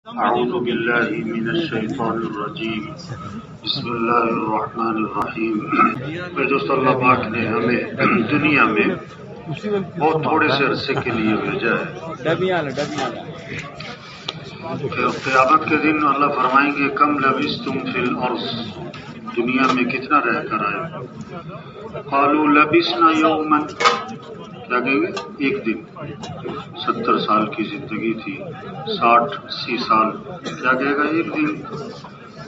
اعوذ باللہ من الشیطان الرجیم بسم اللہ الرحمن الرحیم۔ میرے دوست، اللہ پاک نے ہمیں دنیا میں بہت تھوڑے سے عرصے کے لیے بھیجا ہے کہ قیامت کے دن اللہ فرمائیں گے کم لبثتم فی الارض، دنیا میں کتنا رہ کر آئے؟ قالوا لبثنا یوما، کیا کہیں گے؟ ایک دن۔ 70 سال کی زندگی تھی، 60-80 سال، کیا کہے گا؟ ایک دن۔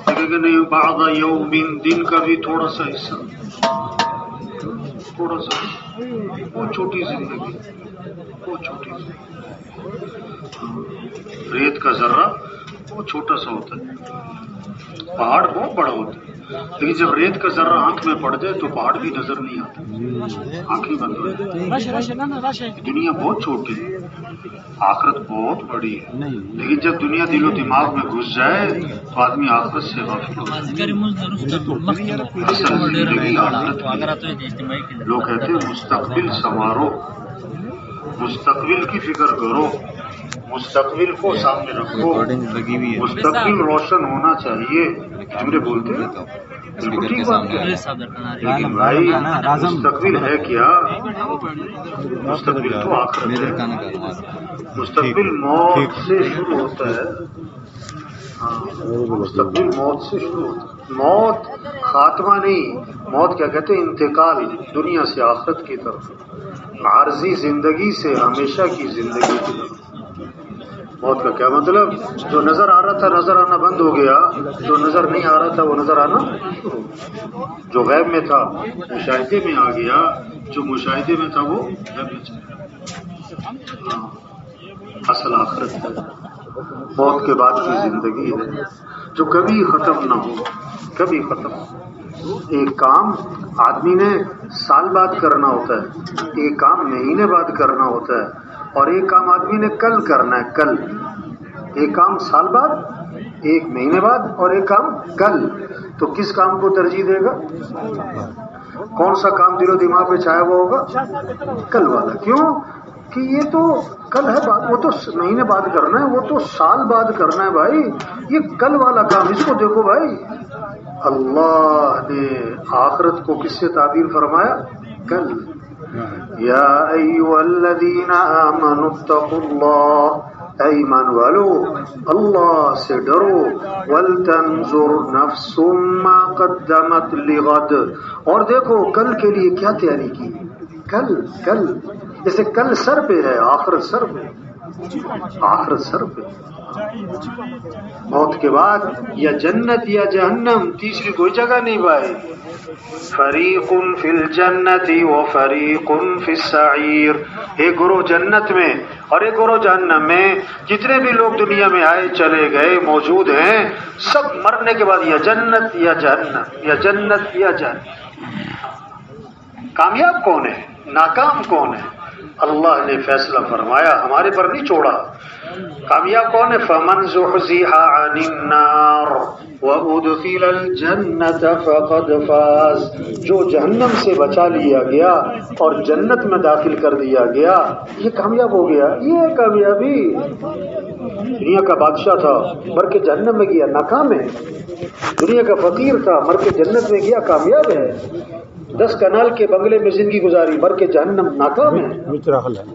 کہے گا نہیں، بعض یوم، دن کا بھی تھوڑا سا حصہ، تھوڑا سا، وہ چھوٹی زندگی، وہ چھوٹی زندگی۔ ریت کا ذرہ وہ چھوٹا سا ہوتا ہے، پہاڑ بہت بڑا ہوتا ہے، لیکن جب ریت کا ذرہ آنکھ میں پڑ جائے تو پہاڑ بھی نظر نہیں آتا، آنکھیں بند ہو جائے۔ دنیا بہت چھوٹی ہے، آخرت بہت بڑی ہے، لیکن جب دنیا دل و دماغ میں گھس جائے تو آدمی آخرت سے غافل ہو جائے۔ اصل زندگی آخرت کی۔ لوگ کہتے ہیں مستقبل سنوارو، مستقبل کی فکر کرو، مستقبل کو سامنے رکھو، مستقبل روشن ہونا چاہیے۔ جملے بولتے ہیں بالکل ٹھیک بات ہے، لیکن بھائی مستقبل ہے کیا؟ مستقبل تو آخرت ہے۔ مستقبل موت سے شروع ہوتا ہے، مستقبل موت سے شروع ہوتا ہے۔ موت خاتمہ نہیں، موت کیا کہتے ہیں؟ انتقال دنیا سے آخرت کی طرف، عارضی زندگی سے ہمیشہ کی زندگی کی طرف۔ موت کا کیا مطلب؟ جو نظر آ رہا تھا نظر آنا بند ہو گیا، جو نظر نہیں آ رہا تھا وہ نظر آنا شروع ہو گیا، جو غیب میں تھا مشاہدے میں آ گیا، جو مشاہدے میں تھا وہ غیب میں چلا گیا۔ اصل آخرت ہے، موت کے بعد کی زندگی ہے جو کبھی ختم نہ ہو، کبھی ختم نہ ہو۔ ایک کام آدمی نے سال بعد کرنا ہوتا ہے، ایک کام مہینے بعد کرنا ہوتا ہے، اور ایک کام آدمی نے کل کرنا ہے، کل۔ ایک کام سال بعد، ایک مہینے بعد، اور ایک کام کل۔ تو کس کام کو ترجیح دے گا؟ کون سا کام دل و دماغ میں چھایا ہوا ہوگا؟ کل والا۔ کیوں کہ یہ تو کل ہے، وہ تو مہینے بعد کرنا ہے، وہ تو سال بعد کرنا ہے بھائی، یہ کل والا کام اس کو دیکھو بھائی۔ اللہ نے آخرت کو کس سے تعبیر فرمایا؟ کل۔ یا ایھا الذین آمنوا اتقوا اللہ، اے ایمان والو اللہ سے ڈرو، ولتنظر نفس ما قدمت لغد، اور دیکھو کل کے لیے کیا تیاری کی۔ کل، کل جیسے کل سر پہ ہے، آخرت سر پہ، آخرت سر پہ۔ موت کے بعد یا جنت یا جہنم، تیسری کوئی جگہ نہیں بھائی۔ فریق فی الجنت و فریق فی السعیر، ایک گروہ جنت میں اور ایک گروہ جہنم میں۔ جتنے بھی لوگ دنیا میں آئے چلے گئے موجود ہیں، سب مرنے کے بعد یا جنت یا جہنم، یا جنت یا جہنم۔ کامیاب کون ہے؟ ناکام کون ہے؟ اللہ نے فیصلہ فرمایا، ہمارے پر نہیں چھوڑا۔ کامیاب کون ہے؟ فمن زحزح عن النار وادخل الجنت فقد فاز، جو جہنم سے بچا لیا گیا اور جنت میں داخل کر دیا گیا، یہ کامیاب ہو گیا۔ یہ ہے کامیابی۔ دنیا کا بادشاہ تھا، مر کے جہنم میں گیا، ناکام ہے۔ دنیا کا فقیر تھا، مر کے جنت میں گیا، کامیاب ہے۔ 10 کنال کے بنگلے میں زندگی گزاری، مر کے جہنم، ناکام ہے۔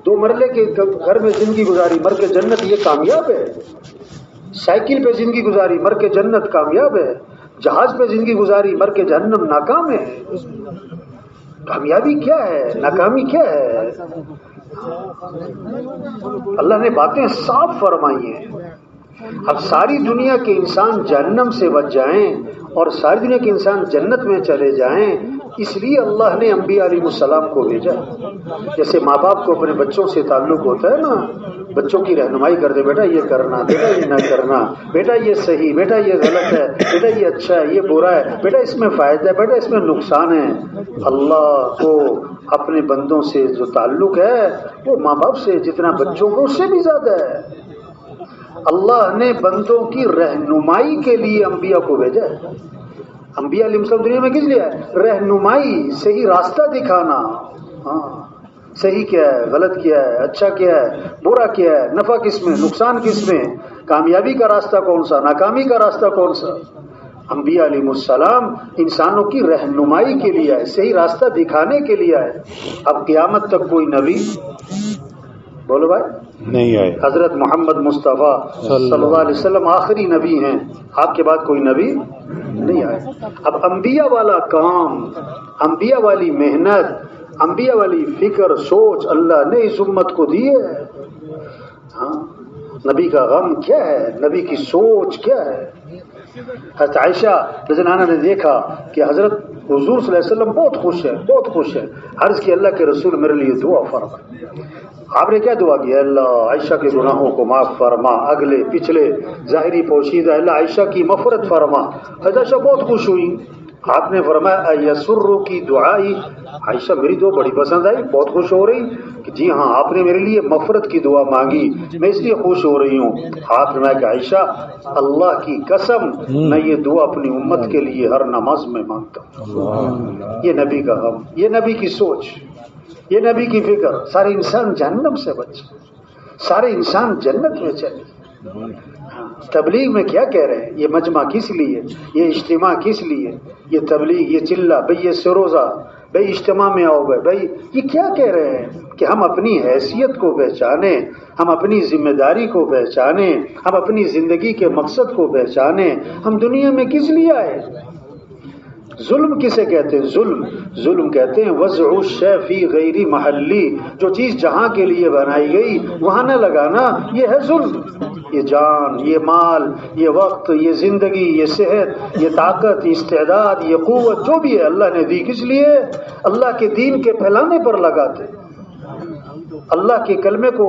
2 مرلے کے گھر میں زندگی گزاری، مر کے جنت، یہ کامیاب ہے۔ سائیکل پہ زندگی گزاری، مر کے جنت، کامیاب ہے۔ جہاز پہ زندگی گزاری، مر کے جہنم، ناکام ہے۔ کامیابی کیا ہے؟ ناکامی کیا ہے؟ اللہ نے باتیں صاف فرمائی ہیں۔ اب ساری دنیا کے انسان جہنم سے بچ جائیں اور ساری دنیا کے انسان جنت میں چلے جائیں، اس لیے اللہ نے انبیاء علیہ السلام کو بھیجا۔ جیسے ماں باپ کو اپنے بچوں سے تعلق ہوتا ہے نا، بچوں کی رہنمائی کرتے، بیٹا یہ کرنا، بیٹا یہ نہ کرنا، بیٹا یہ صحیح، بیٹا یہ غلط ہے، بیٹا یہ اچھا ہے، یہ برا ہے، بیٹا اس میں فائدہ ہے، بیٹا اس میں نقصان ہے۔ اللہ کو اپنے بندوں سے جو تعلق ہے وہ ماں باپ سے جتنا بچوں کو، اس سے بھی زیادہ ہے۔ اللہ نے بندوں کی رہنمائی کے لیے انبیاء کو بھیجا ہے۔ انبیاء علیہ السلام دنیا میں کس لیے ہے؟ رہنمائی، صحیح راستہ دکھانا۔ ہاں، صحیح کیا ہے، غلط کیا ہے، اچھا کیا ہے، برا کیا ہے، نفع کس میں، نقصان کس میں، کامیابی کا راستہ کون سا، ناکامی کا راستہ کون سا؟ انبیاء علیہ السلام انسانوں کی رہنمائی کے لیے آئے، صحیح راستہ دکھانے کے لیے آئے۔ اب قیامت تک کوئی نبی بولو بھائی نہیں آئے، حضرت محمد مصطفیٰ صلی اللہ علیہ وسلم آخری نبی ہیں، آپ کے بعد کوئی نبی نہیں آئے۔ اب انبیاء والا کام، انبیاء والی محنت، انبیاء والی فکر سوچ اللہ نے اس امت کو دی ہے۔ ہاں، نبی کا غم کیا ہے، نبی کی سوچ کیا ہے؟ حضرت عائشہ رضی اللہ عنہا نے دیکھا کہ حضرت حضور صلی اللہ علیہ وسلم بہت خوش ہے، بہت خوش ہے۔ عرض کی اللہ کے رسول میرے لیے دعا فرما۔ آپ نے کیا دعا کی؟ اللہ عائشہ کے گناہوں کو معاف فرما، اگلے پچھلے ظاہری پوشیدہ، اللہ عائشہ کی مغفرت فرما۔ حضرت عائشہ بہت خوش ہوئی۔ آپ نے فرمایا یسرو کی دعائی، عائشہ میری دعا بڑی پسند آئی، بہت خوش ہو رہی کہ جی ہاں آپ نے میرے لیے مغفرت کی دعا مانگی، میں اس لیے خوش ہو رہی ہوں۔ آپ نے فرمایا کہ عائشہ اللہ کی قسم میں یہ دعا اپنی امت کے لیے ہر نماز میں مانگتا ہوں۔ یہ نبی کا غم، یہ نبی کی سوچ، یہ نبی کی فکر۔ سارے انسان جہنم سے بچے، سارے انسان جنت میں چلے۔ تبلیغ میں کیا کہہ رہے ہیں؟ یہ مجمع کس لیے، یہ اجتماع کس لیے، یہ تبلیغ، یہ چلہ بھئی، یہ سروزہ بھئی، اجتماع میں آؤ بھئی، یہ کیا کہہ رہے ہیں؟ کہ ہم اپنی حیثیت کو پہچانیں، ہم اپنی ذمہ داری کو پہچانیں، ہم اپنی زندگی کے مقصد کو پہچانیں۔ ہم دنیا میں کس لیے آئے؟ ظلم کسے کہتے ہیں؟ ظلم کہتے ہیں وضع الشیء فی غیر محلی، جو چیز جہاں کے لیے بنائی گئی وہاں نہ لگانا، یہ ہے ظلم۔ یہ جان، یہ مال، یہ وقت، یہ زندگی، یہ صحت، یہ طاقت، یہ استعداد، یہ قوت جو بھی ہے اللہ نے دی، کس لیے؟ اللہ کے دین کے پھیلانے پر لگاتے، اللہ کے کلمے کو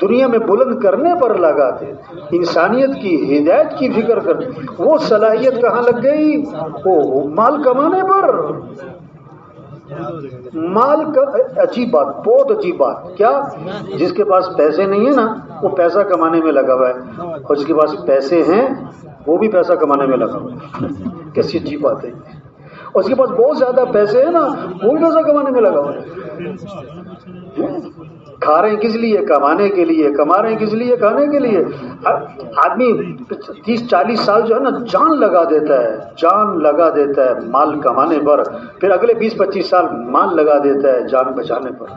دنیا میں بلند کرنے پر لگاتے، انسانیت کی ہدایت کی فکر کرتے۔ وہ صلاحیت کہاں لگ گئی؟ وہ مال کمانے پر۔ مال کا عجیب بات، بہت عجیب بات، کیا جس کے پاس پیسے نہیں ہیں نا وہ پیسہ کمانے میں لگا ہوا ہے، اور جس کے پاس پیسے ہیں وہ بھی پیسہ کمانے میں لگا ہوا ہے۔ کیسی عجیب بات ہے۔ اور اس کے پاس بہت زیادہ پیسے ہیں نا وہ بھی پیسہ کمانے میں لگا ہوا ہے۔ کھا رہے ہیں کس لیے؟ کمانے کے لیے۔ کما رہے ہیں کس لیے؟ کھانے کے لیے۔ آدمی 30-40 سال جو ہے نا جان لگا دیتا ہے، جان لگا دیتا ہے مال کمانے پر، پھر اگلے 20-25 سال مال لگا دیتا ہے جان بچانے پر۔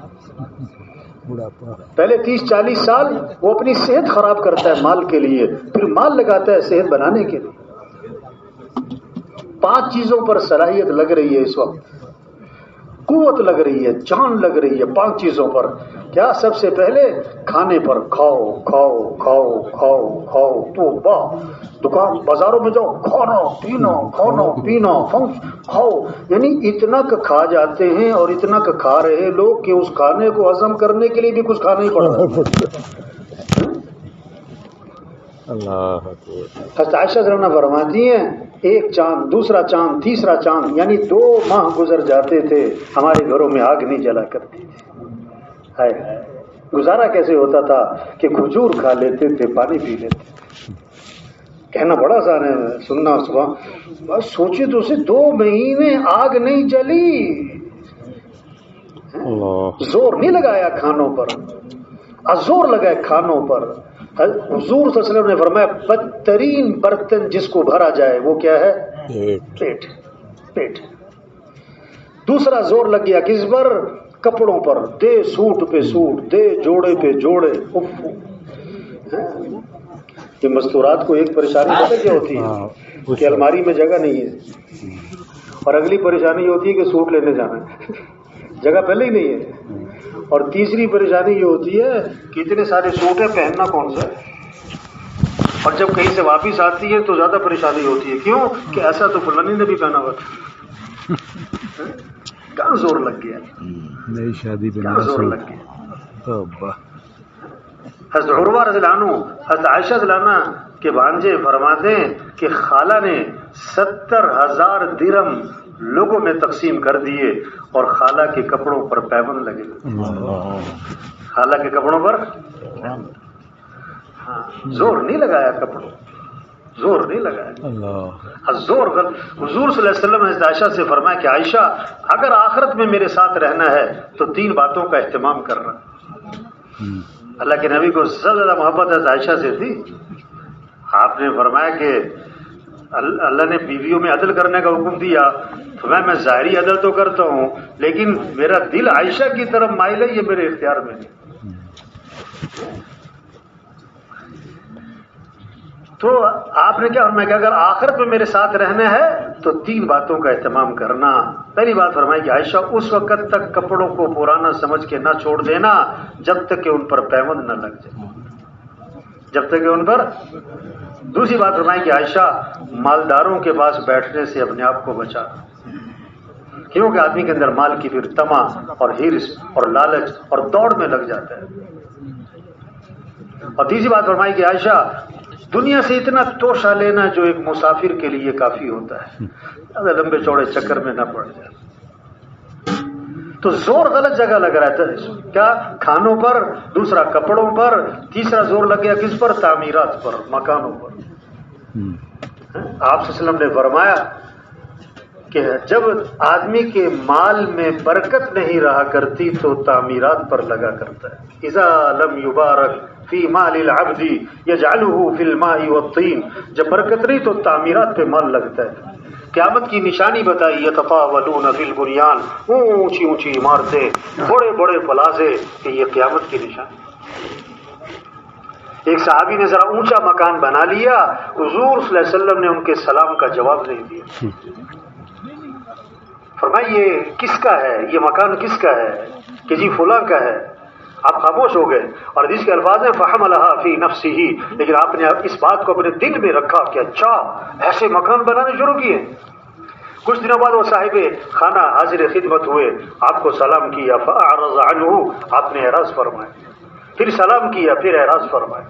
پہلے 30-40 سال وہ اپنی صحت خراب کرتا ہے مال کے لیے، پھر مال لگاتا ہے صحت بنانے کے لیے۔ 5 چیزوں پر صلاحیت لگ رہی ہے اس وقت، قوت لگ رہی ہے، جان لگ رہی ہے 5 چیزوں پر۔ کیا؟ سب سے پہلے کھانے پر، کھاؤ کھاؤ کھاؤ کھاؤ کھاؤ، تو دکان بازاروں میں جاؤ، کھانا پینا کھاؤ، یعنی اتنا کا کھا جاتے ہیں اور اتنا کا کھا رہے ہیں لوگ کہ اس کھانے کو ہضم کرنے کے لیے بھی کچھ کھانا ہی پڑ رہا ہے۔ اللہ حضرت عائشہ رضی اللہ عنہا فرماتی ہیں ایک چاند، دوسرا چاند، تیسرا چاند، یعنی 2 ماہ گزر جاتے تھے ہمارے گھروں میں آگ نہیں جلا کرتی تھی۔ ہائے گزارا کیسے ہوتا تھا کہ کھجور کھا لیتے تھے، پانی پی لیتے تھے۔ کہنا بڑا آسان ہے، سننا صبح بس سوچے تو اسے 2 مہینے آگ نہیں جلی۔ زور نہیں لگایا کھانوں پر، ازور لگائے کھانوں پر۔ حضور صلی اللہ علیہ وسلم نے فرمایا بدترین برتن جس کو بھرا جائے وہ کیا ہے؟ پیٹ۔ دوسرا زور لگ گیا کس پر؟ کپڑوں پر، دے سوٹ پہ سوٹ، دے جوڑے پہ جوڑے۔ یہ مستورات کو ایک پریشانی پتہ کیا ہوتی ہے؟ کہ الماری میں جگہ نہیں ہے، اور اگلی پریشانی ہوتی ہے کہ سوٹ لینے جانا ہے، جگہ پہلے ہی نہیں ہے، اور تیسری پریشانی یہ ہوتی ہے کہ اتنے سارے سوٹ ہیں، پہننا کون سا ہے؟ اور جب کہیں سے واپس آتی ہے تو زیادہ پریشانی ہوتی ہے، کیوں کہ ایسا تو فلانی نے بھی پہنا ہوا تھا۔ کہاں زور لگ گیا؟ نئی شادی پہ کہاں زور لگ گیا؟ حضرت عروہ رضی اللہ عنہ حضرت عائشہ رضی اللہ عنہ کے بھانجے فرماتے ہیں کہ خالہ نے 70,000 درہم لوگوں میں تقسیم کر دیے اور خالہ کے کپڑوں پر پیبند لگے۔ خالہ کے کپڑوں پر زور نہیں لگایا، کپڑوں زور نہیں لگایا، زور حضور صلی اللہ علیہ وسلم نے عائشہ سے فرمایا کہ عائشہ اگر آخرت میں میرے ساتھ رہنا ہے تو 3 باتوں کا اہتمام کرنا۔ اللہ کے نبی کو سب سے زیادہ محبت حضرت عائشہ سے تھی، آپ نے فرمایا کہ اللہ نے بیویوں میں عدل کرنے کا حکم دیا، تو میں ظاہری عدل تو کرتا ہوں، لیکن میرا دل عائشہ کی طرف مائل ہے، یہ میرے اختیار میں نہیں۔ تو آپ نے کیا فرمایا کہ اگر آخرت میں میرے ساتھ رہنا ہے تو 3 باتوں کا اہتمام کرنا۔ پہلی بات فرمائی کہ عائشہ اس وقت تک کپڑوں کو پرانا سمجھ کے نہ چھوڑ دینا جب تک کہ ان پر پیوند نہ لگ جائے، جب تک کہ ان پر۔ دوسری بات فرمائی کہ عائشہ مالداروں کے پاس بیٹھنے سے اپنے آپ کو بچا، کیونکہ آدمی کے اندر مال کی پھر طمع اور ہرس اور لالچ اور دوڑ میں لگ جاتا ہے۔ اور تیسری بات فرمائی کہ عائشہ دنیا سے اتنا توشہ لینا جو ایک مسافر کے لیے کافی ہوتا ہے، زیادہ لمبے چوڑے چکر میں نہ پڑ جائے۔ تو زور غلط جگہ لگ رہا ہے، کیا؟ کھانوں پر، دوسرا کپڑوں پر، تیسرا زور لگ گیا کس پر؟ تعمیرات پر، مکانوں پر۔ آپ صلی اللہ علیہ وسلم نے فرمایا کہ جب آدمی کے مال میں برکت نہیں رہا کرتی تو تعمیرات پر لگا کرتا ہے۔ اذا لم یبارک فی مال العبد یجعلہ فی الماء والطین، جب برکت نہیں تو تعمیرات پہ مال لگتا ہے۔ قیامت کی نشانی بتائی، یتطاولون فی البنیان، اونچی اونچی عمارتیں، بڑے بڑے پلازے، کہ یہ قیامت کی نشانی۔ ایک صحابی نے ذرا اونچا مکان بنا لیا، حضور صلی اللہ علیہ وسلم نے ان کے سلام کا جواب نہیں دیا۔ فرمایا یہ کس کا ہے، یہ مکان کس کا ہے؟ کہ جی فلاں کا ہے۔ آپ خاموش ہو گئے، اور حدیث کے الفاظ ہیں فحملها فی نفسہ، لیکن آپ نے اس بات کو اپنے دل میں رکھا کہ اچھا ایسے مکان بنانے شروع کیے۔ کچھ دنوں بعد وہ صاحب خانہ حاضر خدمت ہوئے، آپ کو سلام کیا، فاعرض عنہ، آپ نے اعراض فرمایا، پھر سلام کیا، پھر اعراض فرمایا۔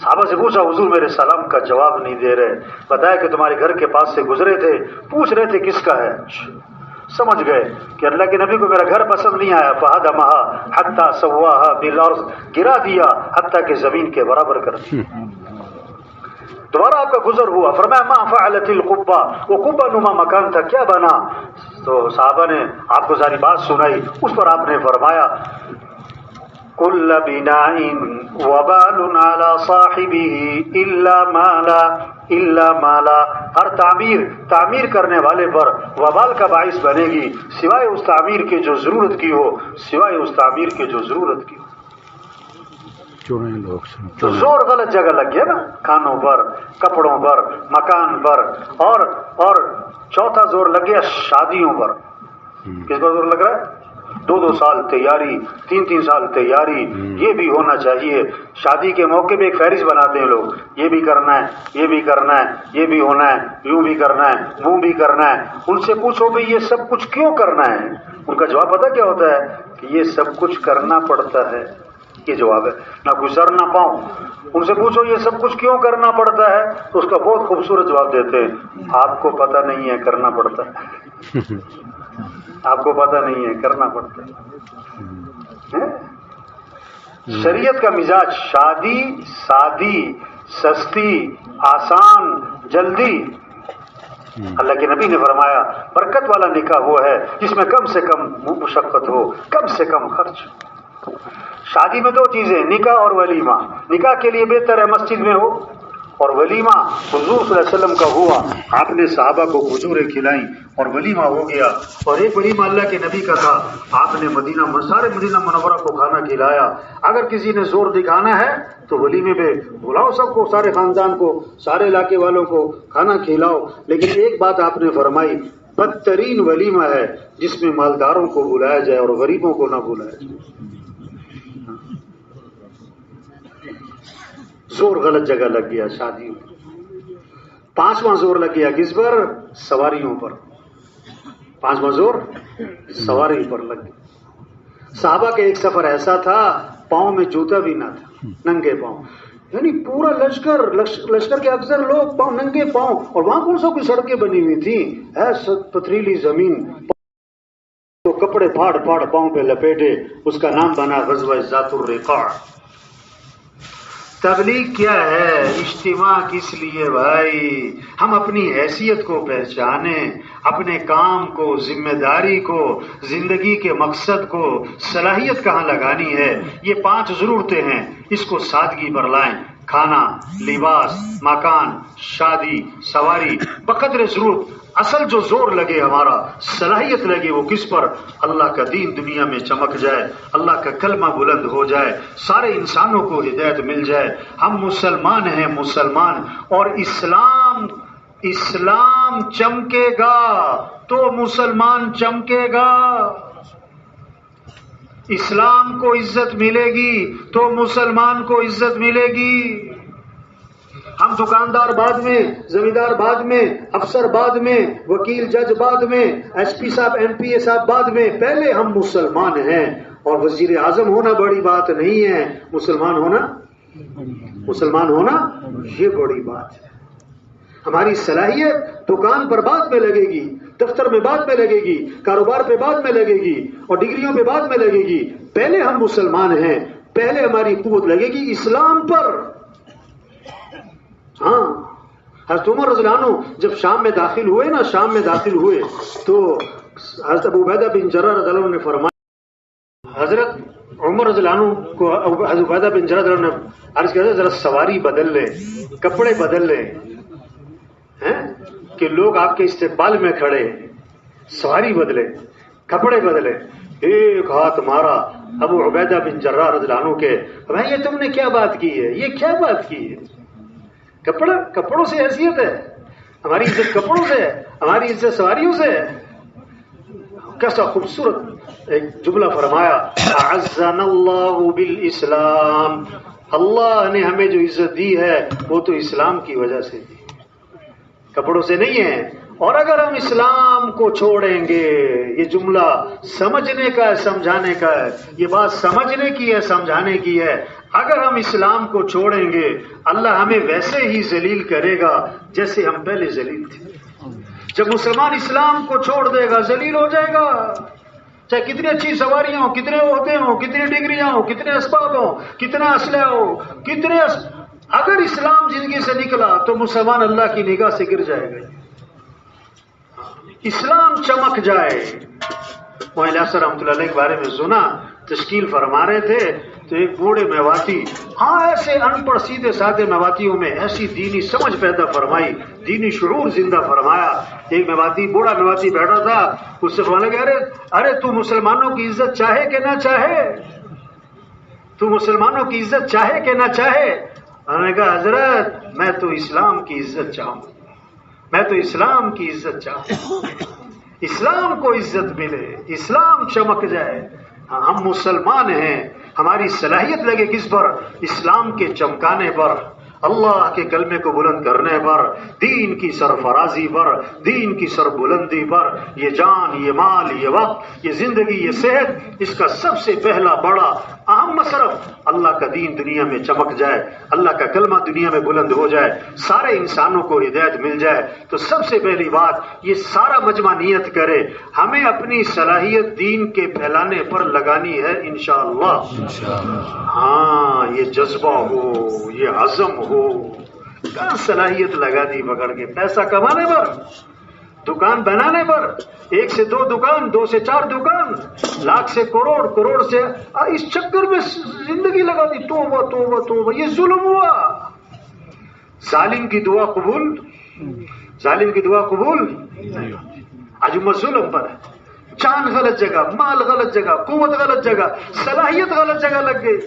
صحابہ سے پوچھا حضور میرے سلام کا جواب نہیں دے رہے، بتایا کہ تمہارے گھر کے پاس سے گزرے تھے، پوچھ رہے تھے کس کا ہے۔ سمجھ گئے کہ اللہ کے نبی کو میرا گھر پسند نہیں آیا، فہدمها حتی سواها بالارض، گرا دیا حتیٰ کہ زمین کے برابر کر دیا۔ دوبارہ آپ کا گزر ہوا، فرمایا ما فعلت القبہ، وہ قبہ نما مکان تھا، کیا بنا؟ تو صحابہ نے آپ کو ساری بات سنائی، اس پر آپ نے فرمایا کل بناء وبال على صاحبه الا مالا، ہر تعمیر کرنے والے پر وبال کا باعث بنے گی، سوائے اس تعمیر کے جو ضرورت کی ہو، سوائے اس تعمیر کے جو ضرورت کی ہو۔ تو زور غلط جگہ لگ گیا نا، کھانوں پر، کپڑوں پر، مکان پر، اور چوتھا زور لگ گیا شادیوں پر۔ کس پر زور لگ رہا ہے؟ 2 سال تیاری، 3 سال تیاری، یہ بھی ہونا چاہیے۔ شادی کے موقع پہ ایک فہرست بناتے ہیں لوگ، یہ بھی کرنا ہے، یہ بھی کرنا ہے، یہ بھی ہونا ہے، یوں بھی کرنا ہے، وہ بھی کرنا ہے۔ ان سے پوچھو بھئی یہ سب کچھ کیوں کرنا ہے؟ ان کا جواب پتہ کیا ہوتا ہے؟ کہ یہ سب کچھ کرنا پڑتا ہے، یہ جواب ہے، نہ گزر نہ پاؤں۔ ان سے پوچھو یہ سب کچھ کیوں کرنا پڑتا ہے، تو اس کا بہت خوبصورت جواب دیتے ہیں، آپ کو پتہ نہیں ہے کرنا پڑتا ہے، آپ کو پتہ نہیں ہے کرنا پڑتا ہے۔ شریعت کا مزاج شادی سادی، سستی، آسان، جلدی۔ اللہ کے نبی نے فرمایا برکت والا نکاح وہ ہے جس میں کم سے کم مشقت ہو، کم سے کم خرچ۔ شادی میں 2 چیزیں، نکاح اور ولیمہ۔ نکاح کے لیے بہتر ہے مسجد میں ہو، اور ولیمہ حضور صلی اللہ علیہ وسلم کا ہوا، آپ نے صحابہ کو کھجوریں کھلائیں اور ولیمہ ہو گیا۔ اور ایک ولیمہ اللہ کے نبی کا تھا، آپ نے سارے مدینہ منورہ کو کھانا کھلایا۔ اگر کسی نے زور دکھانا ہے تو ولیمے پہ بلاؤ سب کو، سارے خاندان کو، سارے علاقے والوں کو کھانا کھلاؤ، لیکن ایک بات آپ نے فرمائی، بدترین ولیمہ ہے جس میں مالداروں کو بلایا جائے اور غریبوں کو نہ بلایا جائے۔ زور غلط جگہ لگ گیا شادیوں میں۔ 5واں زور لگ گیا کس پر؟ سواریوں پر۔ 5واں زور سواری پر لگ گیا۔ صحابہ کا ایک سفر ایسا تھا پاؤں میں جوتا بھی نہ تھا، ننگے پاؤں، یعنی پورا لشکر کے اکثر لوگ پاؤں ننگے پاؤں، اور وہاں کون سا کوئی سڑکیں بنی ہوئی تھی، ایسا پتھریلی زمین، تو کپڑے پھاڑ پھاڑ پاؤں پہ لپیٹے، اس کا نام بنا غزوہ ذات الرقاع۔ تبلیغ کیا ہے؟ اجتماع کس لیے بھائی؟ ہم اپنی حیثیت کو پہچانیں، اپنے کام کو، ذمہ داری کو، زندگی کے مقصد کو، صلاحیت کہاں لگانی ہے۔ یہ 5 ضرورتیں ہیں، اس کو سادگی پر لائیں۔ کھانا، لباس، مکان، شادی، سواری، بقدر ضرورت اصل جو زور لگے ہمارا، صلاحیت لگے وہ کس پر؟ اللہ کا دین دنیا میں چمک جائے، اللہ کا کلمہ بلند ہو جائے، سارے انسانوں کو ہدایت مل جائے. ہم مسلمان ہیں، مسلمان، اور اسلام چمکے گا تو مسلمان چمکے گا. اسلام کو عزت ملے گی تو مسلمان کو عزت ملے گی. ہم دکاندار بعد میں، زمیندار بعد میں، افسر بعد میں، وکیل جج بعد میں، ایس پی صاحب ایم پی اے صاحب بعد میں، پہلے ہم مسلمان ہیں. اور وزیر اعظم ہونا بڑی بات نہیں ہے، مسلمان ہونا یہ بڑی بات ہے. ہماری صلاحیت دکان پر بعد میں لگے گی، دفتر میں بعد میں لگے گی، کاروبار پہ بعد میں لگے گی، اور ڈگریوں پہ بعد میں لگے گی. پہلے ہم مسلمان ہیں، پہلے ہماری قوت لگے گی اسلام پر. ہاں، حضرت عمر رضی اللہ عنہ جب شام میں داخل ہوئے تو حضرت ابو عبیدہ بن جراح رضی اللہ عنہ نے فرمایا، حضرت عمر رضی اللہ عنہ کو حضرت عبیدہ بن جراح رضی اللہ عنہ نے عرض کیا، ذرا سواری بدل لیں، کپڑے بدل لیں، کہ لوگ آپ کے استقبال میں کھڑے، سواری بدلے، کپڑے بدلے. ایک ہاتھ مارا ابو عبیدہ بن جراح رضی اللہ عنہ کے، بھائی یہ تم نے کیا بات کی ہے، یہ کیا بات کی ہے؟ کپڑوں سے حیثیت ہے، ہماری عزت کپڑوں سے ہے، ہماری عزت سواریوں سے ہے. کیسا خوبصورت ایک جملہ فرمایا، اعزنا اللہ بالاسلام، اللہ نے ہمیں جو عزت دی ہے وہ تو اسلام کی وجہ سے دی، کپڑوں سے نہیں ہے. اور اگر ہم اسلام کو چھوڑیں گے، یہ جملہ سمجھنے کا ہے، سمجھانے کا ہے، یہ بات سمجھنے کی ہے، سمجھانے کی ہے. اگر ہم اسلام کو چھوڑیں گے، اللہ ہمیں ویسے ہی ذلیل کرے گا جیسے ہم پہلے ذلیل تھے. جب مسلمان اسلام کو چھوڑ دے گا ذلیل ہو جائے گا، چاہے کتنی اچھی سواریاں ہوں، کتنے عہدے ہوں، کتنی ڈگریاں ہوں، کتنے اسباب ہوں، کتنا اسلحہ ہو، اگر اسلام زندگی سے نکلا تو مسلمان اللہ کی نگاہ سے گر جائے گا. اسلام چمک جائے. مولانا اصغر رحمۃ اللہ علیہ کے بارے میں سنا، تشکیل فرما رہے تھے تو ایک بوڑھے میواتی، ایسے ان پڑھ سیدھے سادے میواتیوں میں ایسی دینی سمجھ پیدا فرمائی، دینی شعور زندہ فرمایا. ایک میواتی، بوڑھا میواتی بیٹھا تھا، اس سے فرمانے لگا، ارے تو مسلمانوں کی عزت چاہے کہ نہ چاہے، تو مسلمانوں کی عزت چاہے کہ نہ چاہے. انہوں نے کہا، حضرت میں تو اسلام کی عزت چاہوں، میں تو اسلام کی عزت چاہوں، اسلام کو عزت ملے، اسلام چمک جائے. ہم مسلمان ہیں، ہماری صلاحیت لگے کس پر؟ اسلام کے چمکانے پر، اللہ کے کلمے کو بلند کرنے پر، دین کی سرفرازی پر، دین کی سربلندی پر. یہ جان، یہ مال، یہ وقت، یہ زندگی، یہ صحت، اس کا سب سے پہلا بڑا اہم مصرف اللہ کا دین دنیا میں چمک جائے، اللہ کا کلمہ دنیا میں بلند ہو جائے، سارے انسانوں کو ہدایت مل جائے. تو سب سے پہلی بات یہ سارا مجمع نیت کرے، ہمیں اپنی صلاحیت دین کے پھیلانے پر لگانی ہے انشاءاللہ. ہاں، یہ جذبہ ہو، یہ عزم ہو. کہاں صلاحیت لگا دی پکڑ کے؟ پیسہ کمانے پر، دکان بنانے پر، 1 سے 2 دکان، 2 سے 4 دکان، لاکھ سے کروڑ، کروڑ سے، اس چکر میں زندگی لگا دی. توبہ توبہ توبہ، یہ ظلم ہوا. ظالم کی دعا قبول، ظالم کی دعا قبول. عجمت ظلم پر ہے، جان غلط جگہ، مال غلط جگہ، قوت غلط جگہ، صلاحیت غلط جگہ لگ گئی.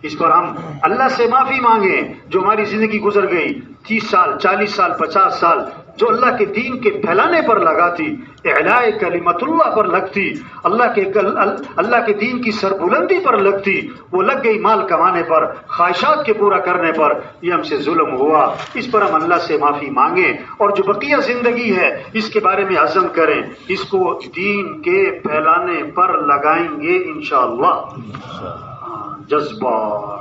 اس پر ہم اللہ سے معافی مانگیں. جو ہماری زندگی گزر گئی 30 سال، 40 سال، 50 سال، جو اللہ کے دین کے پھیلانے پر لگاتی، اعلاء کلمت اللہ پر لگتی، اللہ کے دین کی سربلندی پر لگتی، وہ لگ گئی مال کمانے پر، خواہشات کے پورا کرنے پر. یہ ہم سے ظلم ہوا، اس پر ہم اللہ سے معافی مانگیں. اور جو بقیہ زندگی ہے اس کے بارے میں عزم کریں، اس کو دین کے پھیلانے پر لگائیں گے انشاءاللہ. جذبہ،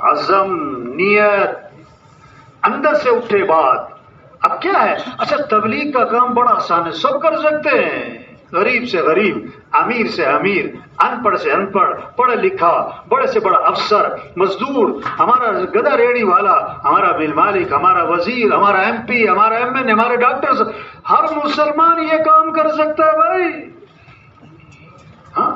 عزم، نیت اندر سے اٹھے بات. اب کیا ہے؟ اچھا، تبلیغ کا کام بڑا آسان ہے، سب کر سکتے ہیں، غریب سے غریب، امیر سے امیر، ان پڑھ سے ان پڑھ، پڑھا لکھا، بڑے سے بڑا افسر، مزدور، ہمارا گدا ریڑھی والا، ہمارا مل مالک، ہمارا وزیر، ہمارا ایم پی، ہمارا ایم این، ہمارے ڈاکٹر، ہر مسلمان یہ کام کر سکتا ہے بھائی. ہاں،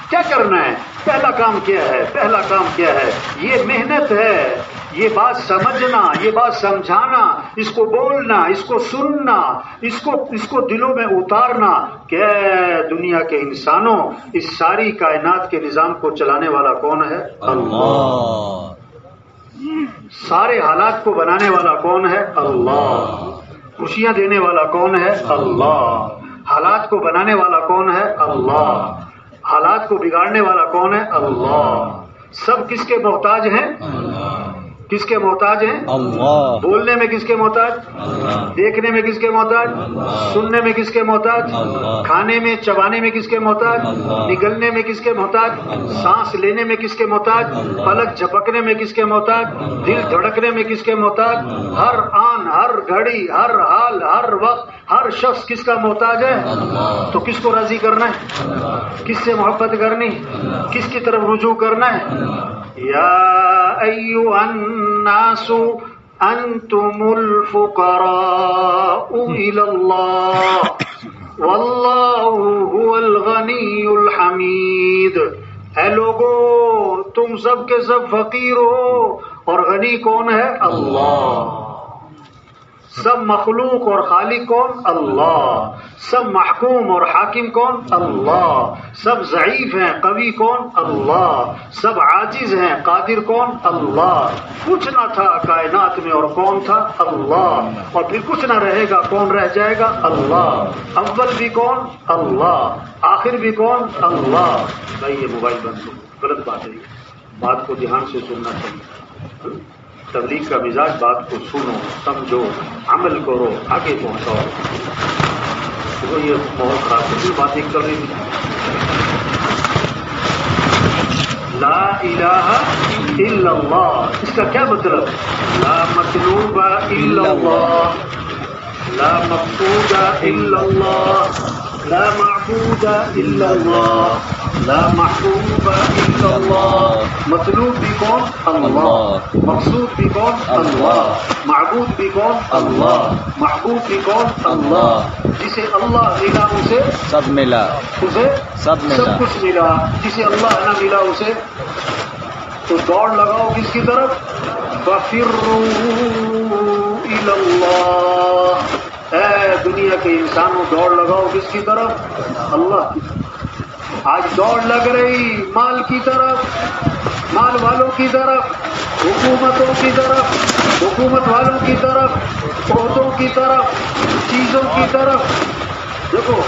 کیا کرنا ہے؟ پہلا کام کیا ہے؟ پہلا کام کیا ہے؟ یہ محنت ہے. یہ بات سمجھنا، یہ بات سمجھانا، اس کو بولنا، اس کو سننا، اس کو دلوں میں اتارنا کہ دنیا کے انسانوں، اس ساری کائنات کے نظام کو چلانے والا کون ہے؟ اللہ۔ سارے حالات کو بنانے والا کون ہے؟ اللہ۔ خوشیاں دینے والا کون ہے؟ اللہ۔ حالات کو بنانے والا کون ہے؟ اللہ۔ حالات کو بگاڑنے والا کون ہے؟ اللہ۔ سب کس کے محتاج ہیں؟ کس کے محتاج ہیں؟ اللہ۔ بولنے میں کس کے محتاج؟ اللہ۔ دیکھنے میں کس کے محتاج؟ اللہ۔ سننے میں کس کے محتاج؟ اللہ۔ کھانے میں چبانے میں کس کے محتاج؟ اللہ۔ نگلنے میں کس کے محتاج؟ اللہ۔ سانس لینے میں کس کے محتاج؟ اللہ۔ پلک جھپکنے میں کس کے محتاج؟ اللہ۔ دل دھڑکنے میں کس کے محتاج؟ اللہ۔ ہر آن، ہر گھڑی، ہر حال، ہر وقت، ہر شخص کس کا محتاج ہے؟ اللہ۔ تو کس کو راضی کرنا ہے؟ اللہ۔ کس سے محبت کرنی؟ اللہ۔ کس کی طرف رجوع کرنا ہے؟ اللہ۔ یا ایھا الناس انتم الفقراء الی اللہ واللہ هو الغنی الحمید۔ اے لوگو، تم سب کے سب فقیر ہو اور غنی کون ہے؟ اللہ۔ سب مخلوق اور خالق کون؟ اللہ۔ سب محکوم اور حاکم کون؟ اللہ۔ سب ضعیف ہیں، قوی کون؟ اللہ۔ سب عاجز ہیں، قادر کون؟ اللہ۔ کچھ نہ تھا کائنات میں اور کون تھا؟ اللہ۔ اور پھر کچھ نہ رہے گا، کون رہ جائے گا؟ اللہ۔ اول بھی کون؟ اللہ۔ آخر بھی کون؟ اللہ۔ بھائی یہ موبائل بند کرو، غلط بات ہے، بات کو دھیان سے سننا چاہیے۔ تبلیغ کا مزاج، بات کو سنو، سمجھو، عمل کرو، آگے پہنچاؤ۔ تو یہ بہت خراب ہے، بات ایک کر رہی تھی۔ لا الہ الا اللہ، اس کا کیا مطلب؟ لا مطلوب الا اللہ، لا مقصود الا اللہ، لا معبود الا اللہ، لا محبوب الا اللہ۔ مطلوب بھی کون؟ اللہ۔ مقصود بھی کون؟ اللہ۔ معبود بھی کون؟ اللہ۔ محبوب بھی کون؟ اللہ۔ جسے اللہ ملا اسے سب ملا، اسے سب کچھ ملا۔ جسے اللہ نہ ملا اسے تو دوڑ لگاؤ کس کی طرف؟ فَفِرُّوا إِلَى اللَّهِ۔ اے دنیا کے انسانوں، دوڑ لگاؤ کس کی طرف؟ اللہ کی طرف۔ آج دوڑ لگ رہی مال کی طرف، مال والوں کی طرف، حکومتوں کی طرف، حکومت والوں کی طرف، عہدوں کی طرف، چیزوں کی طرف۔ دیکھو،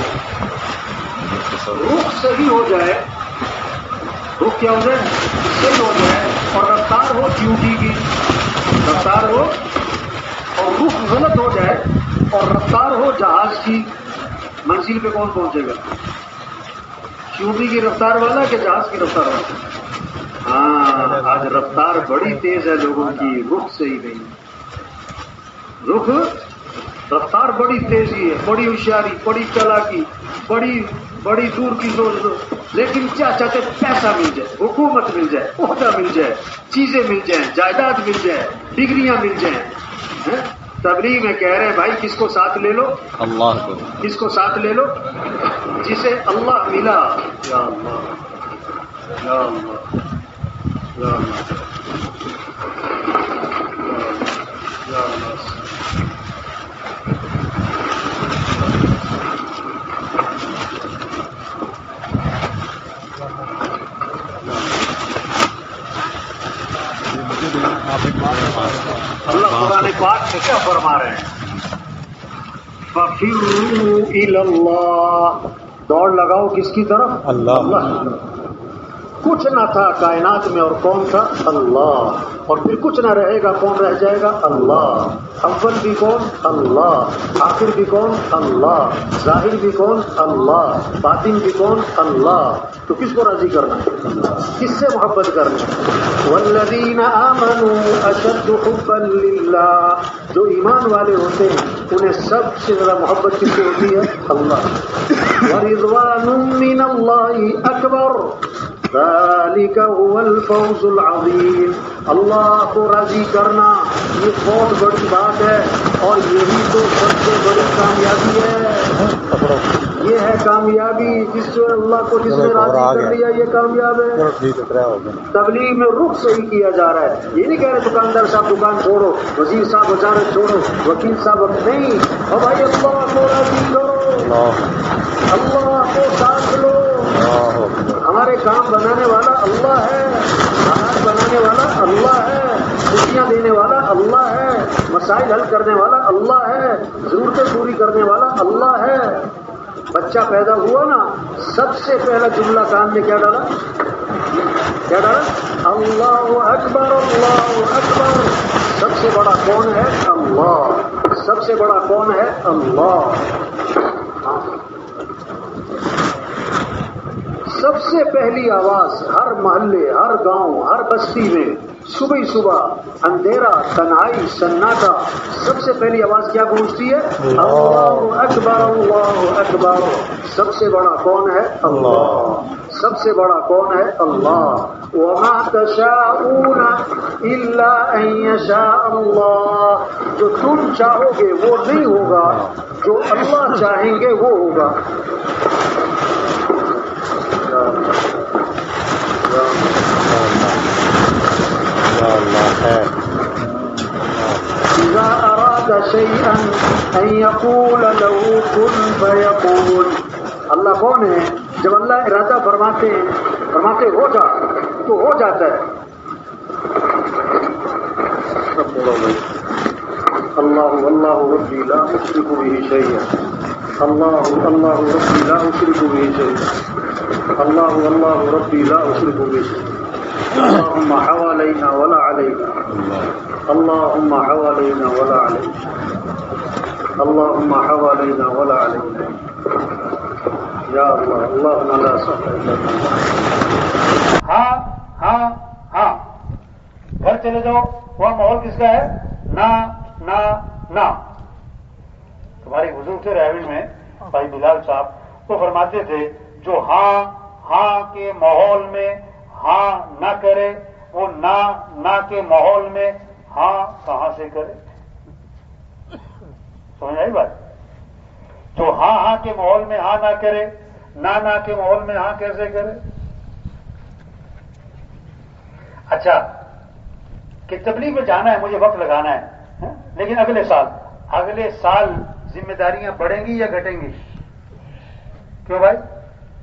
رخ صحیح ہو جائے، رخ کیا ہو جائے؟ صحیح ہو جائے، اور رفتار ہو چیونٹی کی، رفتار ہو، اور رخ غلط ہو جائے اور رفتار ہو جہاز کی، منزل پہ کون پہنچے گا؟ چیونٹی کی رفتار والا کہ جہاز کی رفتار والا؟ ہاں، آج رفتار بڑی تیز ہے لوگوں کی، رخ صحیح نہیں۔ رفتار بڑی تیزی ہے، بڑی ہوشیاری، بڑی چالاکی، بڑی دور کی سوچ، لیکن کیا چاہتے؟ پیسہ مل جائے، حکومت مل جائے، عہدہ مل جائے، چیزیں مل جائیں، جائیداد مل جائے، ڈگریاں مل جائیں۔ تبلیغ میں کہہ رہے ہیں بھائی کس کو ساتھ لے لو؟ اللہ کو۔ کس کو ساتھ لے لو؟ جسے اللہ ملا۔ یا اللہ، یا اللہ، یا اللہ، یا اللہ۔ اللہ قرآن پاک سے کیا فرما رہے ہیں؟ فَفِرُّوا إِلَى اللَّهِ، دوڑ لگاؤ کس کی طرف؟ اللہ کی طرف۔ کچھ نہ تھا کائنات میں اور کون تھا؟ اللہ۔ اور پھر کچھ نہ رہے گا، کون رہ جائے گا؟ اللہ۔ اول بھی کون؟ اللہ۔ آخر بھی کون؟ اللہ۔ ظاہر بھی کون؟ اللہ۔ باطن بھی کون؟ اللہ۔ تو کس کو راضی کرنا ہے؟ کس سے محبت کرنا ہے؟ والذین آمنوا اشد حبا للہ، جو ایمان والے ہوتے ہیں انہیں سب سے زیادہ محبت کس سے ہوتی ہے؟ اللہ۔ ورضوان من اللہ اکبر ذلك هو الفوز العظیم، اللہ کو راضی کرنا یہ بہت بڑی بات ہے اور یہی تو سب سے بڑی کامیابی ہے. یہ ہے کامیابی جس سے اللہ کو جس نے راضی کر لیا یہ کامیاب ہے. تبلیغ میں رخ صحیح کیا جا رہا ہے. یہ نہیں کہہ رہے دکاندار صاحب دکان چھوڑو، وزیر صاحب وزارت چھوڑو، وکیل صاحب نہیں. اور بھائی اللہ کو راضی کرو، اللہ کو ساتھ لو. ہمارے کام بنانے والا اللہ ہے، حالات بنانے والا اللہ ہے، خوشیاں دینے والا اللہ ہے، مسائل حل کرنے والا اللہ ہے، ضرورتیں پوری کرنے والا اللہ ہے. بچہ پیدا ہوا نا، سب سے پہلا جملہ کان میں کیا ڈالا؟ کیا ڈالا؟ اللہ اکبر، اللہ اکبر. سب سے بڑا کون ہے؟ اللہ. سب سے بڑا کون ہے؟ اللہ. سب سے پہلی آواز ہر محلے، ہر گاؤں، ہر بستی میں صبح صبح اندھیرا، تنہائی، سناٹا، سب سے پہلی آواز کیا گونجتی ہے؟ اللہ اکبر، اللہ اکبر. سب سے بڑا کون ہے؟ اللہ. سب سے بڑا کون ہے؟ اللہ. وما تشاءون الا ان یشاء اللہ. جو تم چاہو گے وہ نہیں ہوگا، جو اللہ چاہیں گے وہ ہوگا. اذا اراد شيئا ان يقول له كن فيكون. اللہ کون ہے؟ جب اللہ ارادہ فرماتے ہو جا تو ہو جاتا ہے. اللہ اللہ ربی لا اشرک به شیئا. اللہ اللہ ربی لا اشرک به شیئا. اللہ اللہ ربی لا اشرک به شیئا. اللهم حوالينا ولا علينا. اللهم حوالينا ولا علينا. اللهم حوالينا ولا علينا. یا اللہ اللهم لا سهل الا ما. ہاں ہاں ہاں. گھر چلے جاؤ، وہاں ماحول کس کا ہے؟ نہ نہ نہ. تمہاری بزرگ تھے ریون میں بھائی بلال صاحب، وہ فرماتے تھے جو ہاں ہاں کے ماحول میں ہاں نہ کرے وہ نہ نہ کے ماحول میں ہاں کہاں سے کرے. سمجھ آئی بات؟ جو ہاں ہاں کے ماحول میں ہاں نہ کرے، نہ نہ کے ماحول میں ہاں کیسے کرے؟ اچھا کہ تبلیغ میں جانا ہے، مجھے وقت لگانا ہے، لیکن اگلے سال ذمہ داریاں بڑھیں گی یا گھٹیں گی؟ کیوں بھائی؟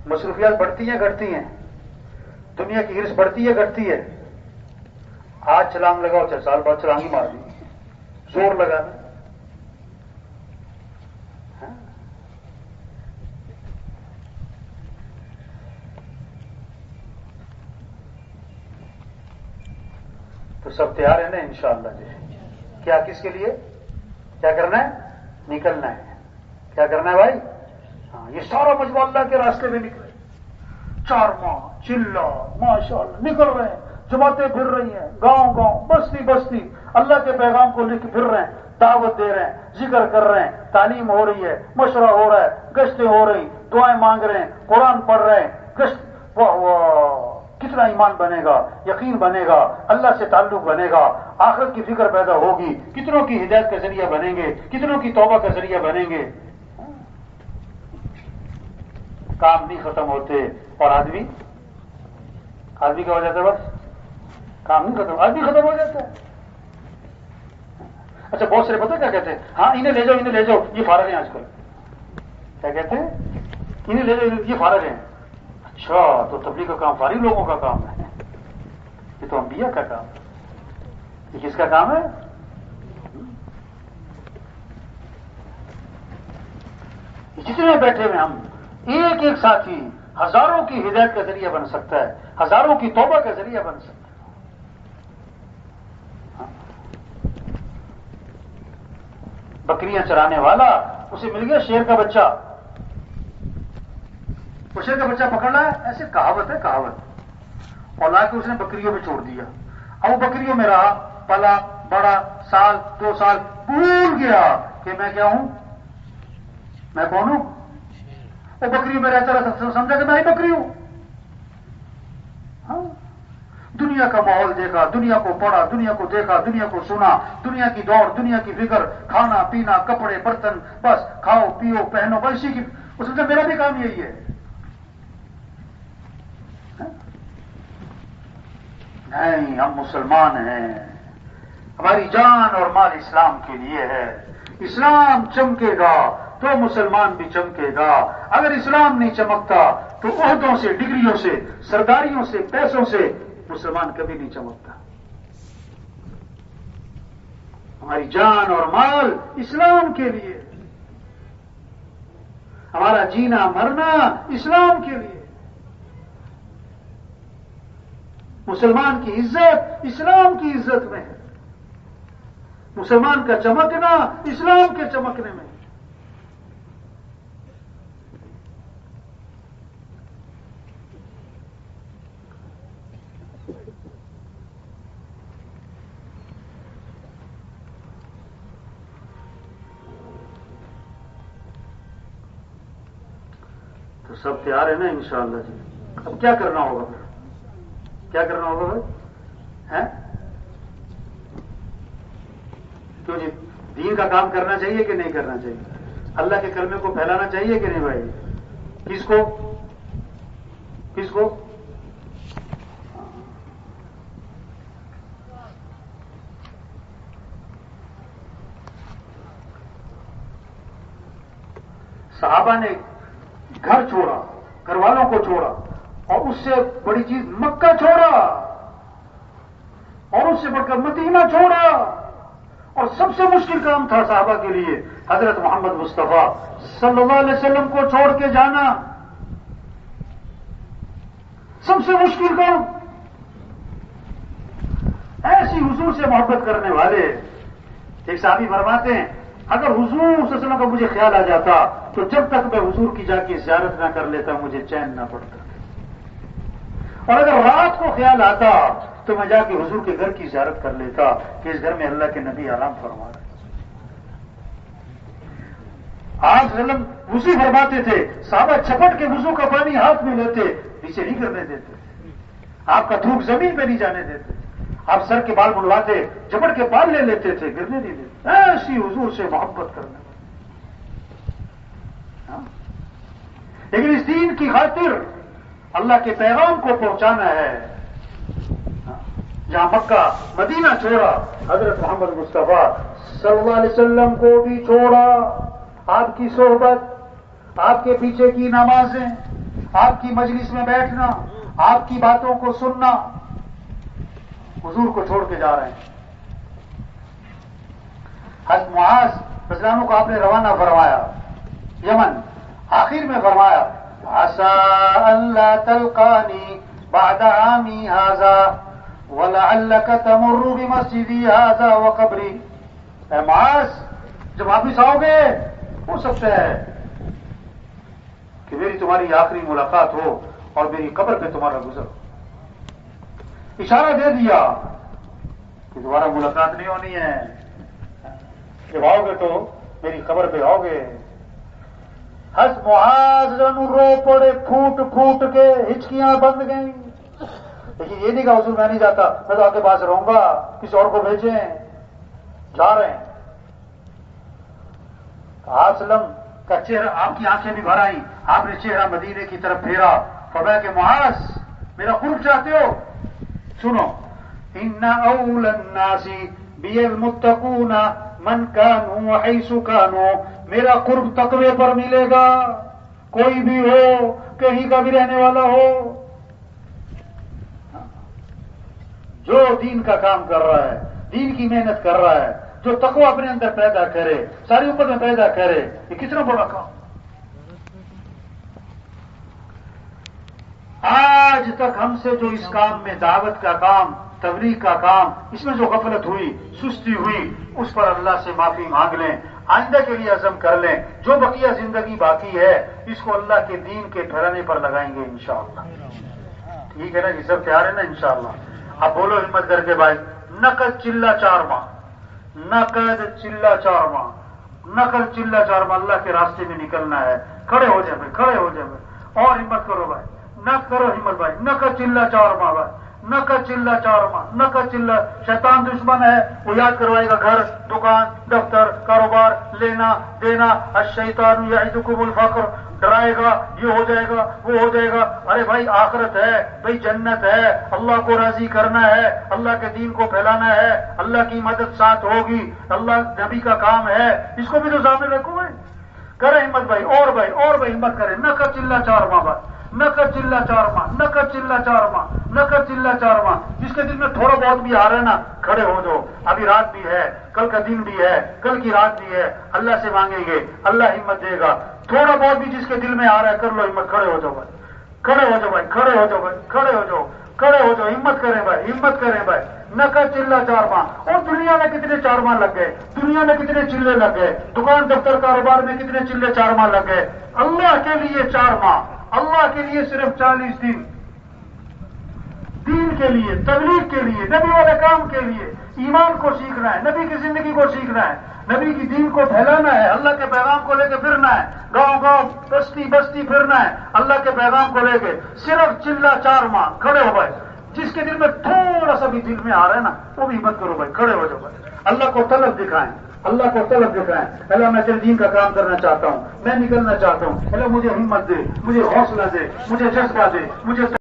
مصروفیات بڑھتی ہیں گھٹتی ہیں؟ دنیا کی ہرس بڑھتی ہے گھٹتی ہے؟ آج چھلانگ لگاؤ 4 سال بعد چھلانگ ہی مار دی. زور لگانا. تو سب تیار ہیں نا انشاءاللہ جی؟ کیا کس کے لیے کیا کرنا ہے؟ نکلنا ہے. کیا کرنا ہے بھائی؟ ہاں یہ سارا مجموعہ اللہ کے راستے میں نکلے. 4 ماہ چلا ماشاءاللہ نکل رہے ہیں، جماعتیں پھر رہی ہیں، گاؤں گاؤں بستی بستی اللہ کے پیغام کو لے کے پھر رہے ہیں، دعوت دے رہے ہیں، ذکر کر رہے ہیں، تعلیم ہو رہی ہے، مشورہ ہو رہا ہے، گشتیں ہو رہی، دعائیں مانگ رہے ہیں، قرآن پڑھ رہے ہیں. گشت واہ واہ، کتنا ایمان بنے گا، یقین بنے گا، اللہ سے تعلق بنے گا، آخرت کی فکر پیدا ہوگی، کتنوں کی ہدایت کا ذریعہ بنیں گے، کتنوں کی توبہ کا ذریعہ بنیں گے. کام نہیں ختم ہوتے اور آدمی کیا ہو جاتا ہے؟ بس کام نہیں ختم، آدمی ختم ہو جاتا ہے. اچھا بہت سارے پتہ کیا کہتے ہیں؟ ہاں انہیں لے جاؤ یہ فارغ ہیں آج کل. کیا کہتے ہیں؟ انہیں لے جاؤ یہ فارغ ہیں. اچھا تو تبلیغ کا کام فارغ لوگوں کا کام ہے؟ یہ تو انبیاء کا کام ہے. یہ کس کا کام ہے؟ جتنے بیٹھے ہوئے ہم ایک ایک ساتھی ہزاروں کی ہدایت کا ذریعہ بن سکتا ہے، ہزاروں کی توبہ کا ذریعہ بن سکتا ہے. بکریاں چرانے والا، اسے مل گیا شیر کا بچہ، وہ شیر کا بچہ پکڑنا ہے، ایسے کہاوت ہے کہاوت، اور لا کے اس نے بکریوں میں چھوڑ دیا. اب وہ بکریوں میں رہا، پلا بڑا، سال 2 سال، بھول گیا کہ میں کیا ہوں، میں کون ہوں. وہ بکریوں میں رہتا رہتا سمجھا کہ میں ہی بکری ہوں. دنیا کا ماحول دیکھا، دنیا کو پڑھا، دنیا کو دیکھا، دنیا کو سنا، دنیا کی دوڑ، دنیا کی فکر، کھانا پینا، کپڑے برتن، بس کھاؤ پیو پہنو، بس اسی کی اس میں میرا بھی کام یہی ہے. نہیں، ہم مسلمان ہیں، ہماری جان اور مال اسلام کے لیے ہے. اسلام چمکے گا تو مسلمان بھی چمکے گا. اگر اسلام نہیں چمکتا تو عہدوں سے، ڈگریوں سے، سرداریوں سے، پیسوں سے مسلمان کبھی نہیں چمکتا. ہماری جان اور مال اسلام کے لیے، ہمارا جینا مرنا اسلام کے لیے. مسلمان کی عزت اسلام کی عزت میں ہے، مسلمان کا چمکنا اسلام کے چمکنے میں ہے. تو سب تیار ہے نا انشاءاللہ جی؟ اب کیا کرنا ہوگا پھر؟ کیا کرنا ہوگا بھائی؟ کیوں جی، دین کا کام کرنا چاہیے کہ نہیں کرنا چاہیے؟ اللہ کے کلمے کو پھیلانا چاہیے کہ نہیں بھائی؟ کس کو؟ کس کو؟ صحابہ نے گھر چھوڑا، گھر والوں کو چھوڑا، اور اس سے بڑی چیز مکہ چھوڑا، اور اس سے بڑھ کر مدینہ چھوڑا، اور سب سے مشکل کام تھا صحابہ کے لیے حضرت محمد مصطفیٰ صلی اللہ علیہ وسلم کو چھوڑ کے جانا. سب سے مشکل کام. ایسی حضور سے محبت کرنے والے ایک صحابی فرماتے ہیں، اگر حضور صلی اللہ علیہ وسلم کا مجھے خیال آ جاتا تو جب تک میں حضور کی جا کے زیارت نہ کر لیتا مجھے چین نہ پڑتا، اور اگر رات کو خیال آتا تو میں جا کے حضور کے گھر کی زیارت کر لیتا کہ اس گھر میں اللہ کے نبی آرام فرما رہے. آپ وسلم وضو فرماتے تھے، صحابہ چھپٹ کے وضو کا پانی ہاتھ میں لیتے، نیچے نہیں کرنے دیتے. آپ کا تھوک زمین پہ نہیں جانے دیتے. آپ سر کے بال بلواتے، جھپٹ کے بال لے لیتے تھے، گرنے نہیں دیتے. ایسی حضور سے محبت کرنے. لیکن اس دین کی خاطر اللہ کے پیغام کو پہنچانا ہے. جہاں مکہ مدینہ چھوڑا، حضرت محمد مصطفیٰ صلی اللہ علیہ وسلم کو بھی چھوڑا. آپ کی صحبت، آپ کے پیچھے کی نمازیں، آپ کی مجلس میں بیٹھنا، آپ کی باتوں کو سننا، حضور کو چھوڑ کے جا رہے ہیں. حضرت معاذ رضی اللہ عنہ کو آپ نے روانہ فرمایا یمن. آخر میں فرمایا، عسى أن لا تلقاني بعد عامي هذا ولعلك تمر بمسجدي هذا وقبري. اے معاذ، جب واپس آؤ گے ہو سکتا ہے کہ میری تمہاری آخری ملاقات ہو اور میری قبر پہ تمہارا گزر ہو. اشارہ دے دیا کہ دوبارہ ملاقات نہیں ہونی ہے، جب آؤ گے تو میری قبر پہ آؤ گے. حضرت معاذ رو پڑے پھوٹ پھوٹ کے، ہچکیاں بند گئیں. لیکن یہ نہیں کہا حضور میں نہیں جاتا، میں تو آپ کے پاس رہوں گا، کسی اور کو بھیجیں. جا رہے ہیں. آپ وسلم کا چہرہ، آپ کی آنکھیں بھی بھر آئیں. آپ نے چہرہ مدینے کی طرف پھیرا، فرمایا کہ معاذ میرا قرب چاہتے ہو؟ سنو، ان اول الناس بی المتقون من کانوا حیث کانوا. میرا قرب تقوی پر ملے گا، کوئی بھی ہو، کہیں کا بھی رہنے والا ہو، جو دین کا کام کر رہا ہے، دین کی محنت کر رہا ہے، جو تقوی اپنے اندر پیدا کرے، ساری امت میں پیدا کرے. یہ کتنا بڑا کام. آج تک ہم سے جو اس کام میں، دعوت کا کام، تبلیغ کا کام، اس میں جو غفلت ہوئی، سستی ہوئی، اس پر اللہ سے معافی مانگ لیں. آئندہ کے لیے عزم کر لیں. جو بقیہ زندگی باقی ہے اس کو اللہ کے دین کے پھیلانے پر لگائیں گے انشاءاللہ. ٹھیک ہے نا جی؟ سب تیار ہے نا انشاءاللہ؟ اب بولو ہمت کر کے بھائی، نقد چلہ 4 ماہ، نقد چلہ 4 ماہ، نقد چلہ 4 ماہ اللہ کے راستے میں نکلنا ہے. کھڑے ہو جائیں بھائی، کھڑے ہو جائیں بھائی، اور ہمت کرو بھائی، نہ کرو ہمت بھائی. نقد چلہ 4 ماہ بھائی، نہ کا چلا 4 ماہ، نہ کا چلا. شیطان دشمن ہے، وہ یاد کروائے گا گھر، دکان، دفتر، کاروبار، لینا دینا. الشیطان یعدکم الفقر، ڈرائے گا یہ ہو جائے گا وہ ہو جائے گا. ارے بھائی آخرت ہے، بھائی جنت ہے، اللہ کو راضی کرنا ہے، اللہ کے دین کو پھیلانا ہے، اللہ کی مدد ساتھ ہوگی، اللہ نبی کا کام ہے، اس کو بھی تو سامنے رکھو بھائی. کرے ہمت بھائی، اور بھائی ہمت کرے. نہ کا چلا 4 ماہ بعد، نہ کا چلا 4 ماہ، نہ کا چلا 4 ماہ، نہ کا چلا 4 ماہ. جس کے دل میں تھوڑا بہت بھی آ رہا ہے نا، کھڑے ہو جاؤ. ابھی رات بھی ہے، کل کا دن بھی ہے، کل کی رات بھی ہے، اللہ سے مانگیں گے، اللہ ہمت دے گا. تھوڑا بہت بھی جس کے دل میں آ رہا ہے کر لو ہمت. کھڑے ہو جاؤ بھائی، کھڑے ہو جاؤ بھائی، کھڑے ہو جاؤ بھائی، کھڑے ہو جاؤ، کھڑے ہو جاؤ. ہمت کریں بھائی، ہمت کریں بھائی. نہ کا چلا 4 ماہ. اور دنیا میں کتنے 4 ماہ لگ گئے، دنیا میں کتنے چلے لگ گئے، دکان دفتر کاروبار میں کتنے چلے 4 ماہ لگ گئے. اللہ کے لیے 4 ماہ، اللہ کے لیے صرف 40 دن، دین کے لیے، تبلیغ کے لیے، نبی والے کام کے لیے. ایمان کو سیکھنا ہے، نبی کی زندگی کو سیکھنا ہے، نبی کی دین کو پھیلانا ہے، اللہ کے پیغام کو لے کے پھرنا ہے، گاؤں گاؤں بستی بستی پھرنا ہے اللہ کے پیغام کو لے کے. صرف چلا 4 ماہ. کھڑے ہو بھائی. جس کے دل میں تھوڑا سا بھی دل میں آ رہا ہے نا، وہ بھی مت کرو بھائی، کھڑے ہو جاؤ بھائی. اللہ کو طلب دکھائیں، اللہ کو طلب دکھائیں. اللہ میں تیرے دین کا کام کرنا چاہتا ہوں، میں نکلنا چاہتا ہوں. اللہ مجھے ہمت دے، مجھے حوصلہ دے، مجھے جذبہ دے، مجھے